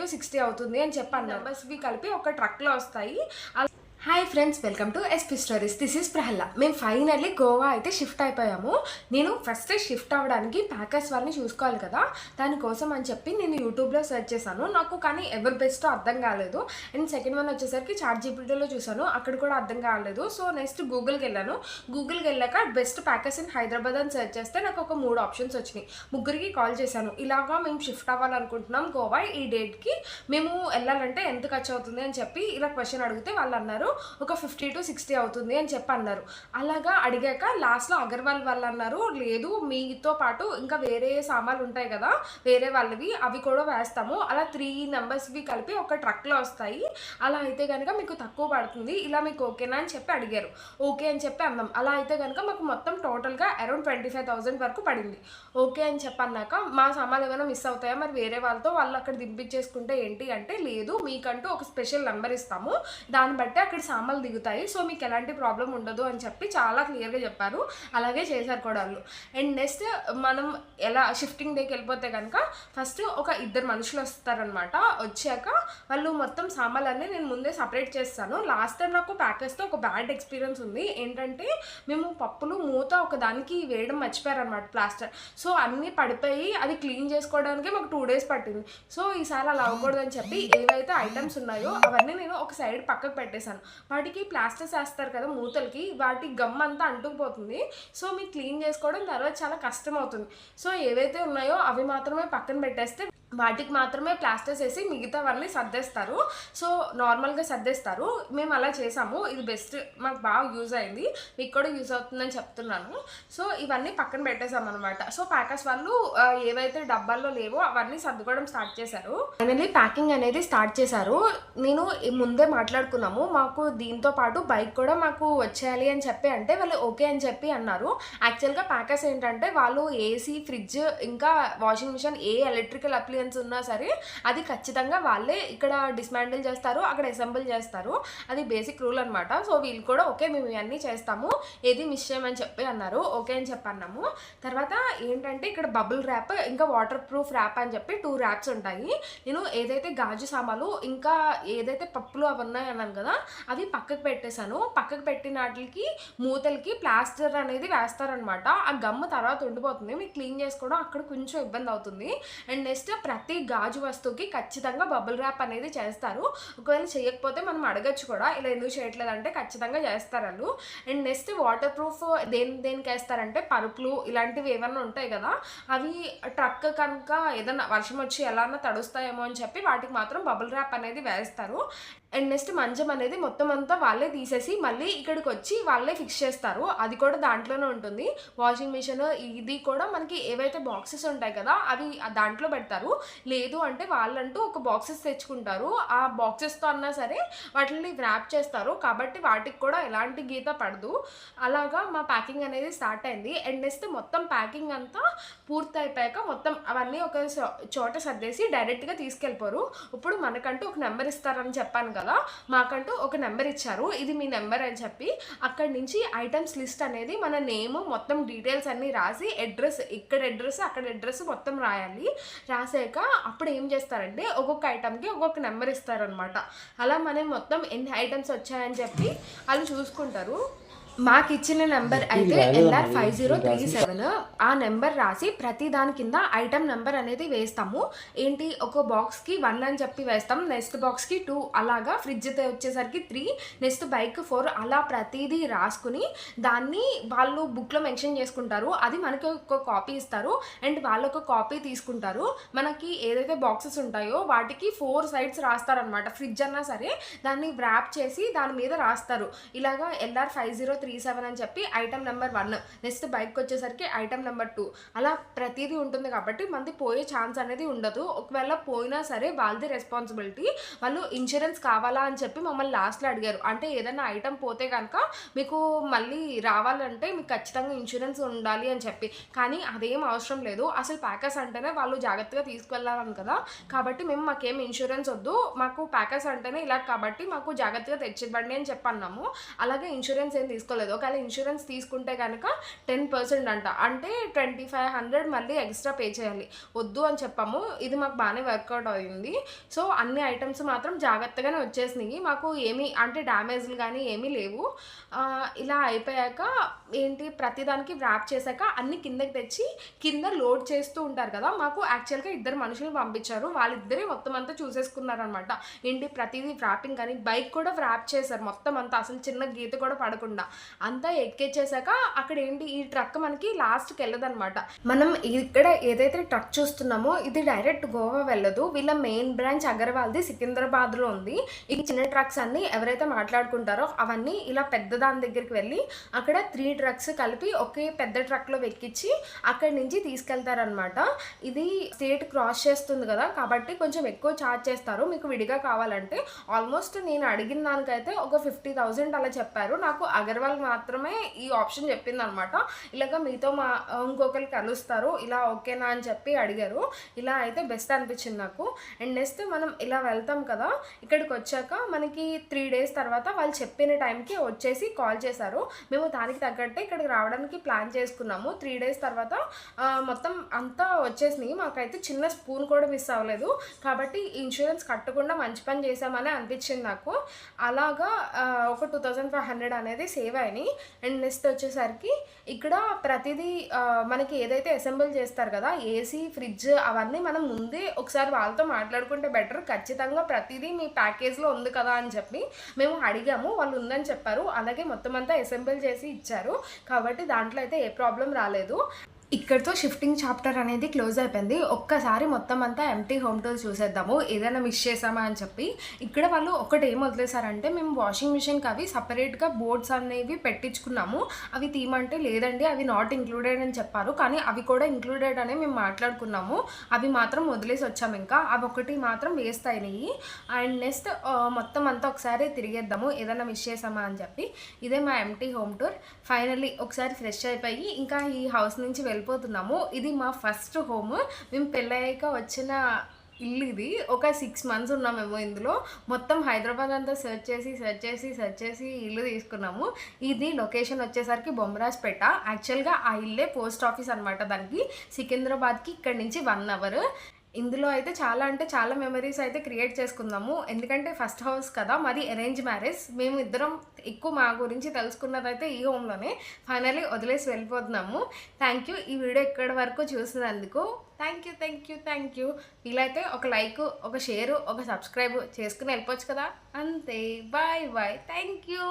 to 60 అవుతుంది అని చెప్పి అన్నారు. నెంబర్స్వి కలిపి ఒక ట్రక్లో వస్తాయి. Hi friends, welcome to SP stories. This is Prahlad. మేము ఫైనల్లీ గోవా అయితే షిఫ్ట్ అయిపోయాము. నేను ఫస్ట్ షిఫ్ట్ అవ్వడానికి ప్యాకర్స్ వాళ్ళని చూసుకోవాలి కదా, దానికోసం అని చెప్పి నేను యూట్యూబ్లో సెర్చ్ చేశాను. నాకు కానీ ఎవరు బెస్టో అర్థం కాలేదు. అండ్ సెకండ్ వన్ వచ్చేసరికి ChatGPTలో చూసాను, అక్కడ కూడా అర్థం కాలేదు. సో నెక్స్ట్ గూగుల్కి వెళ్ళాను. గూగుల్కి వెళ్ళాక బెస్ట్ ప్యాకర్స్ ఇన్ హైదరాబాద్ అని సెర్చ్ చేస్తే నాకు ఒక 3 ఆప్షన్స్ వచ్చినాయి. ముగ్గురికి కాల్ చేశాను. ఇలాగా మేము షిఫ్ట్ అవ్వాలనుకుంటున్నాం గోవా, ఈ డేట్కి మేము వెళ్ళాలంటే ఎంత ఖర్చు అవుతుంది అని చెప్పి ఇలా క్వశ్చన్ అడిగితే వాళ్ళు అన్నారు ఒక 50 to 60 అవుతుంది అని చెప్పి అన్నారు. అలాగా అడిగాక లాస్ట్లో అగర్వాల్ వాళ్ళు అన్నారు, లేదు మీతో పాటు ఇంకా వేరే సామాన్లు ఉంటాయి కదా వేరే వాళ్ళవి, అవి కూడా వేస్తాము. అలా 3 నెంబర్స్వి కలిపి ఒక ట్రక్లో వస్తాయి. అలా అయితే కనుక మీకు తక్కువ పడుతుంది, ఇలా మీకు ఓకేనా అని చెప్పి అడిగారు. ఓకే అని చెప్పి అన్నాం. అలా అయితే కనుక మాకు మొత్తం టోటల్గా అరౌండ్ 25,000 వరకు పడింది. ఓకే అని చెప్పి అన్నాక మా సామాన్లు ఏమైనా మిస్ అవుతాయా మరి వేరే వాళ్ళతో, వాళ్ళు అక్కడ దింపించేసుకుంటే ఏంటి అంటే, లేదు మీకంటూ ఒక స్పెషల్ నెంబర్ ఇస్తాము, దాన్ని బట్టి అక్కడ సామాన్లు దిగుతాయి, సో మీకు ఎలాంటి ప్రాబ్లం ఉండదు అని చెప్పి చాలా క్లియర్గా చెప్పారు. అలాగే చేశారు కూడా వాళ్ళు. అండ్ నెక్స్ట్ మనం ఎలా షిఫ్టింగ్ డేకి వెళ్ళిపోతే కనుక ఫస్ట్ ఒక 2 మనుషులు వస్తారనమాట. వచ్చాక వాళ్ళు మొత్తం సామాన్లన్నీ నేను ముందే సపరేట్ చేస్తాను. లాస్ట్ టైం నాకు ప్యాకర్స్తో ఒక బ్యాడ్ ఎక్స్పీరియన్స్ ఉంది. ఏంటంటే మేము పప్పులు మూత ఒక దానికి వేయడం మర్చిపోయారనమాట, ప్లాస్టర్. సో అన్నీ పడిపోయి అది క్లీన్ చేసుకోవడానికి మాకు 2 days పట్టింది. సో ఈసారి అలా అవ్వకూడదని చెప్పి ఏవైతే ఐటమ్స్ ఉన్నాయో అవన్నీ నేను ఒక సైడ్ పక్కకు పెట్టేశాను. వాటికి ప్లాస్టర్స్ వేస్తారు కదా మూతలకి, వాటి గమ్ అంతా అంటుకుపోతుంది. సో మీకు క్లీన్ చేసుకోవడం తర్వాత చాలా కష్టం అవుతుంది. సో ఏవైతే ఉన్నాయో అవి మాత్రమే పక్కన పెట్టేస్తే వాటికి మాత్రమే ప్లాస్టర్స్ వేసి మిగతావన్నీ సర్దేస్తారు. సో నార్మల్గా సర్దేస్తారు. మేము అలా చేసాము. ఇది బెస్ట్, మాకు బాగా యూజ్ అయింది, మీకు కూడా యూజ్ అవుతుందని చెప్తున్నాను. సో ఇవన్నీ పక్కన పెట్టేసాం అనమాట. సో ప్యాకర్స్ వాళ్ళు ఏవైతే డబ్బాల్లో లేవో అవన్నీ సర్దుకోవడం స్టార్ట్ చేశారు. ఫైనల్లీ ప్యాకింగ్ అనేది స్టార్ట్ చేశారు. నేను ముందే మాట్లాడుకున్నాము, మాకు దీంతో పాటు బైక్ కూడా మాకు వచ్చేయాలి అని చెప్పి అంటే వాళ్ళు ఓకే అని చెప్పి అన్నారు. యాక్చువల్గా ప్యాకర్స్ ఏంటంటే వాళ్ళు ఏసీ, ఫ్రిడ్జ్, ఇంకా వాషింగ్ మిషన్, ఏ ఎలక్ట్రికల్ అప్లయన్స్ ఉన్నా సరే అది ఖచ్చితంగా వాళ్ళే ఇక్కడ డిస్మాంటిల్ చేస్తారు, అక్కడ అసెంబుల్ చేస్తారు. అది బేసిక్ రూల్ అనమాట. సో వీళ్ళు కూడా ఓకే మేము ఇవన్నీ చేస్తాము, ఏది మిస్ చేయమని చెప్పి అన్నారు. ఓకే అని చెప్పి అన్నాము. తర్వాత ఏంటంటే ఇక్కడ బబుల్ ర్యాప్ ఇంకా వాటర్ ప్రూఫ్ ర్యాప్ అని చెప్పి 2 ర్యాప్స్ ఉంటాయి. నేను ఏదైతే గాజు సామాలు ఇంకా ఏదైతే పప్పులు అవి ఉన్నాయి అన్నాను కదా, అవి పక్కకు పెట్టేశాను. పక్కకు పెట్టిన వాటికి మూతలకి ప్లాస్టర్ అనేది వేస్తారనమాట. ఆ గమ్ము తర్వాత ఉండిపోతుంది, మీకు క్లీన్ చేసుకోవడం అక్కడ కొంచెం ఇబ్బంది అవుతుంది. అండ్ నెక్స్ట్ ప్రతి గాజు వస్తువుకి ఖచ్చితంగా బబుల్ ర్యాప్ అనేది చేస్తారు. ఒకవేళ చేయకపోతే మనం అడగచ్చు కూడా, ఇలా ఎందుకు చేయట్లేదు అంటే ఖచ్చితంగా చేస్తారు వాళ్ళు. అండ్ నెక్స్ట్ వాటర్ ప్రూఫ్ దేనికి వేస్తారంటే పరుపులు ఇలాంటివి ఏమన్నా ఉంటాయి కదా, అవి ట్రక్ కనుక ఏదైనా వర్షం వచ్చి ఎలా తడుస్తాయేమో అని చెప్పి వాటికి మాత్రం బబుల్ ర్యాప్ అనేది వేస్తారు. అండ్ నెక్స్ట్ మంచం అనేది మొత్తం అంతా వాళ్ళే తీసేసి మళ్ళీ ఇక్కడికి వచ్చి వాళ్ళే ఫిక్స్ చేస్తారు, అది కూడా దాంట్లోనే ఉంటుంది. వాషింగ్ మిషన్ ఇది కూడా మనకి ఏవైతే బాక్సెస్ ఉంటాయి కదా అవి దాంట్లో పెడతారు. లేదు అంటే వాళ్ళంటూ ఒక బాక్సెస్ తెచ్చుకుంటారు, ఆ బాక్సెస్తో అన్నా సరే వాటిని ర్యాప్ చేస్తారు, కాబట్టి వాటికి కూడా ఎలాంటి గీత పడదు. అలాగా మా ప్యాకింగ్ అనేది స్టార్ట్ అయింది. అండ్ నెక్స్ట్ మొత్తం ప్యాకింగ్ అంతా పూర్తి అయిపోయాక మొత్తం అవన్నీ ఒక చోట సర్దేసి డైరెక్ట్గా తీసుకెళ్ళిపోరు. ఇప్పుడు మనకంటూ ఒక నెంబర్ ఇస్తారని చెప్పాను కదా, మాకంటూ ఒక నెంబర్ ఇచ్చారు, ఇది మీ నెంబర్ అని చెప్పి అక్కడి నుంచి ఐటమ్స్ లిస్ట్ అనేది మన నేమ్ మొత్తం డీటెయిల్స్ అన్నీ రాసి అడ్రస్, ఇక్కడ అడ్రస్ అక్కడ అడ్రస్ మొత్తం రాయాలి. రాసాక అప్పుడు ఏం చేస్తారంటే ఒక్కొక్క ఐటమ్కి ఒక్కొక్క నెంబర్ ఇస్తారనమాట. అలా మనం మొత్తం ఎన్ని ఐటమ్స్ వచ్చాయని చెప్పి వాళ్ళు చూసుకుంటారు. మాకు ఇచ్చిన నెంబర్ అయితే LR 5037. ఆ నెంబర్ రాసి ప్రతి దాని కింద ఐటమ్ నెంబర్ అనేది వేస్తాము. ఏంటి ఒక బాక్స్కి 1 అని చెప్పి వేస్తాం, నెక్స్ట్ బాక్స్కి 2, అలాగా ఫ్రిడ్జ్ వచ్చేసరికి 3, నెక్స్ట్ బైక్ 4, అలా ప్రతిదీ రాసుకుని దాన్ని వాళ్ళు బుక్లో మెన్షన్ చేసుకుంటారు. అది మనకి ఒక కాపీ ఇస్తారు అండ్ వాళ్ళు ఒక కాపీ తీసుకుంటారు. మనకి ఏదైతే బాక్సెస్ ఉంటాయో వాటికి 4 sides రాస్తారనమాట. ఫ్రిడ్జ్ అన్నా సరే దాన్ని ర్యాప్ చేసి దాని మీద రాస్తారు. ఇలాగా LR 5037 అని చెప్పి ఐటమ్ నెంబర్ 1, నెక్స్ట్ బైక్ వచ్చేసరికి ఐటమ్ నెంబర్ 2, అలా ప్రతిదీ ఉంటుంది. కాబట్టి మనది పోయే ఛాన్స్ అనేది ఉండదు. ఒకవేళ పోయినా సరే వాళ్ళది రెస్పాన్సిబిలిటీ. వాళ్ళు ఇన్సూరెన్స్ కావాలా అని చెప్పి మమ్మల్ని లాస్ట్లో అడిగారు. అంటే ఏదైనా ఐటమ్ పోతే కనుక మీకు మళ్ళీ రావాలంటే మీకు ఖచ్చితంగా ఇన్సూరెన్స్ ఉండాలి అని చెప్పి, కానీ అదేం అవసరం లేదు. అసలు ప్యాకర్స్ అంటేనే వాళ్ళు జాగ్రత్తగా తీసుకెళ్ళాలని కదా, కాబట్టి మేము మాకేం ఇన్సూరెన్స్ వద్దు, మాకు ప్యాకర్స్ అంటేనే ఇలా కాబట్టి మాకు జాగ్రత్తగా తెచ్చివ్వండి అని చెప్పి అన్నాము. అలాగే ఇన్సూరెన్స్ ఏం తీసుకోలేదు. తీసుకోలేదు. ఒకవేళ ఇన్సూరెన్స్ తీసుకుంటే కనుక 10% అంట, అంటే 2500 మళ్ళీ ఎక్స్ట్రా పే చేయాలి. వద్దు అని చెప్పాము. ఇది మాకు బాగానే వర్కౌట్ అయింది. సో అన్ని ఐటమ్స్ మాత్రం జాగ్రత్తగానే వచ్చేసినాయి. మాకు ఏమీ అంటే డ్యామేజ్లు కానీ ఏమీ లేవు. ఇలా అయిపోయాక ఏంటి ప్రతిదానికి వ్రాప్ చేశాక అన్ని కిందకి తెచ్చి కింద లోడ్ చేస్తూ ఉంటారు కదా, మాకు యాక్చువల్గా 2 మనుషులు పంపించారు. వాళ్ళిద్దరే మొత్తం అంతా చూసేసుకున్నారనమాట. ఏంటి ప్రతిదీ వ్రాపింగ్ కానీ బైక్ కూడా వ్రాప్ చేశారు మొత్తం అంతా, అసలు చిన్న గీత కూడా పడకుండా అంతా ఎక్కేచ్చేసాక అక్కడ ఏంటి ఈ ట్రక్ మనకి లాస్ట్కి వెళ్ళదనమాట. మనం ఇక్కడ ఏదైతే ట్రక్ చూస్తున్నామో ఇది డైరెక్ట్ గోవా వెళ్ళదు. వీళ్ళ మెయిన్ బ్రాంచ్ అగర్వాల్ది సికింద్రాబాద్లో ఉంది. ఈ చిన్న ట్రక్స్ అన్ని ఎవరైతే మాట్లాడుకుంటారో అవన్నీ ఇలా పెద్ద దాని దగ్గరికి వెళ్ళి అక్కడ 3 ట్రక్స్ కలిపి ఒకే పెద్ద ట్రక్లో వెక్కించి అక్కడి నుంచి తీసుకెళ్తారనమాట. ఇది స్టేట్ క్రాస్ చేస్తుంది కదా, కాబట్టి కొంచెం ఎక్కువ ఛార్జ్ చేస్తారు మీకు విడిగా కావాలంటే. ఆల్మోస్ట్ నేను అడిగిన దానికైతే ఒక 50,000 అలా చెప్పారు. నాకు అగర్వాల్ మాత్రమే ఈ ఆప్షన్ చెప్పింది అనమాట. ఇలాగ మీతో ఇంకొకరు కలుస్తారు ఇలా ఓకేనా అని చెప్పి అడిగారు. ఇలా అయితే బెస్ట్ అనిపించింది నాకు. అండ్ నెక్స్ట్ మనం ఇలా వెళ్తాం కదా, ఇక్కడికి వచ్చాక మనకి 3 days తర్వాత వాళ్ళు చెప్పిన టైంకి వచ్చేసి కాల్ చేశారు. మేము దానికి తగ్గట్టే ఇక్కడికి రావడానికి ప్లాన్ చేసుకున్నాము. 3 days తర్వాత మొత్తం అంతా వచ్చేసినాయి. మాకైతే చిన్న స్పూన్ కూడా మిస్ అవ్వలేదు. కాబట్టి ఇన్సూరెన్స్ కట్టకుండా మంచి పని చేసామని అనిపించింది నాకు. అలాగా ఒక 2500 అనేది సేవ్ అయినాయి. అండ్ నెక్స్ట్ వచ్చేసరికి ఇక్కడ ప్రతిదీ మనకి ఏదైతే అసెంబుల్ చేస్తారు కదా, ఏసీ ఫ్రిడ్జ్ అవన్నీ మనం ముందే ఒకసారి వాళ్ళతో మాట్లాడుకుంటే బెటర్. ఖచ్చితంగా ప్రతిదీ మీ ప్యాకేజ్లో ఉంది కదా అని చెప్పి మేము అడిగాము. వాళ్ళు ఉందని చెప్పారు. అలాగే మొత్తం అంతా అసెంబుల్ చేసి ఇచ్చారు. కాబట్టి దాంట్లో అయితే ఏ ప్రాబ్లం రాలేదు. ఇక్కడితో షిఫ్టింగ్ చాప్టర్ అనేది క్లోజ్ అయిపోయింది. ఒక్కసారి మొత్తం అంతా ఎంటీ హోమ్ టూర్ చూసేద్దాము, ఏదైనా మిస్ చేసామా అని చెప్పి. ఇక్కడ వాళ్ళు ఒకటి ఏం వదిలేసారంటే, మేము వాషింగ్ మిషన్కి అవి సపరేట్గా బోర్డ్స్ అనేవి పెట్టించుకున్నాము, అవి తీయమంటే లేదండి అవి నాట్ ఇంక్లూడెడ్ అని చెప్పారు. కానీ అవి కూడా ఇంక్లూడెడ్ అనే మేము మాట్లాడుకున్నాము. అవి మాత్రం వదిలేసి వచ్చాము. ఇంకా అవి ఒకటి మాత్రం వేస్ట్ అయినాయి. అండ్ నెక్స్ట్ మొత్తం అంతా ఒకసారి తిరిగేద్దాము, ఏదైనా మిస్ చేసామా అని చెప్పి. ఇదే మా ఎంటీ హోమ్ టూర్. ఫైనల్లీ ఒకసారి ఫ్రెష్ అయిపోయి ఇంకా ఈ హౌస్ నుంచి వెళ్ళిపోతున్నాము. ఇది మా ఫస్ట్ హోమ్. మేము పెళ్ళయ్యాక వచ్చిన ఇల్లు ఇది. ఒక 6 months ఉన్నామేమో ఇందులో. మొత్తం హైదరాబాద్ అంతా సెర్చ్ చేసి ఇల్లు తీసుకున్నాము. ఇది లొకేషన్ వచ్చేసరికి బొమ్మరాజ్పేట. యాక్చువల్గా ఆ ఇల్లే పోస్ట్ ఆఫీస్ అనమాట. దానికి సికింద్రాబాద్కి ఇక్కడి నుంచి 1 hour. ఇందులో అయితే చాలా అంటే చాలా మెమరీస్ అయితే క్రియేట్ చేసుకుందాము. ఎందుకంటే ఫస్ట్ హౌస్ కదా, మాది అరేంజ్ మ్యారేజ్. మేము ఇద్దరం ఎక్కువ మా గురించి తెలుసుకున్నదైతే ఈ హోమ్లోనే. ఫైనల్లీ వదిలేసి వెళ్ళిపోతున్నాము. థ్యాంక్ యూ ఈ వీడియో ఇక్కడి వరకు చూసినందుకు. Thank you. వీలైతే ఒక లైక్, ఒక షేరు, ఒక సబ్స్క్రైబ్ చేసుకుని వెళ్ళిపోవచ్చు కదా. అంతే. బాయ్. Thank you.